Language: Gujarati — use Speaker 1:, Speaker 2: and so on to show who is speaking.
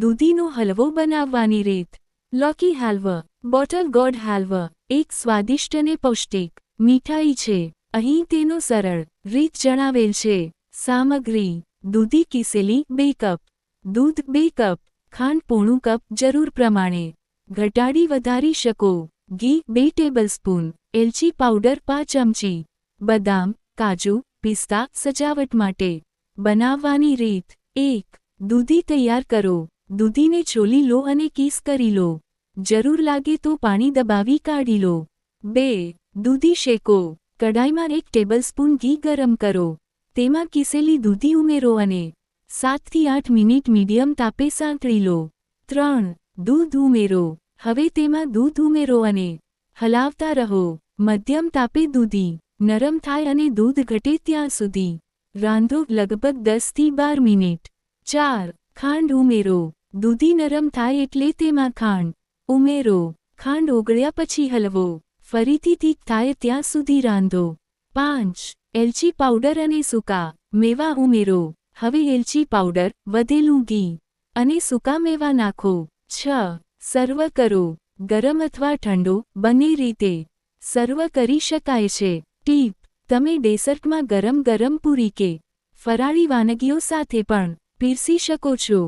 Speaker 1: દૂધીનો હલવો બનાવવાની રીત. લોકી હાલવો. બોટલ ગોડ હાલવો એક સ્વાદિષ્ટ અને પૌષ્ટિક મીઠાઈ છે. અહીં તેનો સરળ રીત જણાવેલ છે. સામગ્રી: દૂધી કિસેલી 2 કપ, દૂધ 2 કપ, ખાંડ પોણું કપ જરૂર પ્રમાણે. ઘટાડી વધારી શકો. ઘી 2 ટેબલસ્પૂન, એલચી પાવડર 5 ચમચી, બદામ, કાજુ, પિસ્તા સજાવટ માટે. બનાવવાની રીત. 1. દૂધી તૈયાર કરો. દૂધીને છોલી લો અને કીસ કરી લો. જરૂર લાગે તો પાણી દબાવી કાઢી લો. 2. દૂધી શેકો. કડાઈમાં 1 ટેબલસ્પૂન ઘી ગરમ કરો. તેમાં કિસેલી દૂધી ઉમેરો અને 7 થી 8 મિનિટ મીડિયમ તાપે સાંતળી લો. 3. દૂધ ઉમેરો. હવે તેમાં દૂધ ઉમેરો અને હલાવતા રહો. મધ્યમ તાપે દૂધી નરમ થાય અને દૂધ ઘટે ત્યાં સુધી રાંધો, લગભગ 10 થી 12 મિનિટ. 4. ખાંડ ઉમેરો. દૂધી નરમ થાય એટલે તેમાં ખાંડ ઉમેરો. ખાંડ ઓગળ્યા પછી હલવો ફરીથી ઠીક થાય ત્યાં સુધી રાંધો. 5. એલચી પાવડર અને સૂકા મેવા ઉમેરો. હવે એલચી પાવડર, વધેલું ઘી અને સૂકા મેવા નાખો. 6. સર્વ કરો. ગરમ અથવા ઠંડો બંને રીતે સર્વ કરી શકાય છે. ટીપ: તમે ડેસર્ટમાં ગરમ ગરમ પૂરી કે ફરાળી વાનગીઓ સાથે પણ પીરસી શકો છો.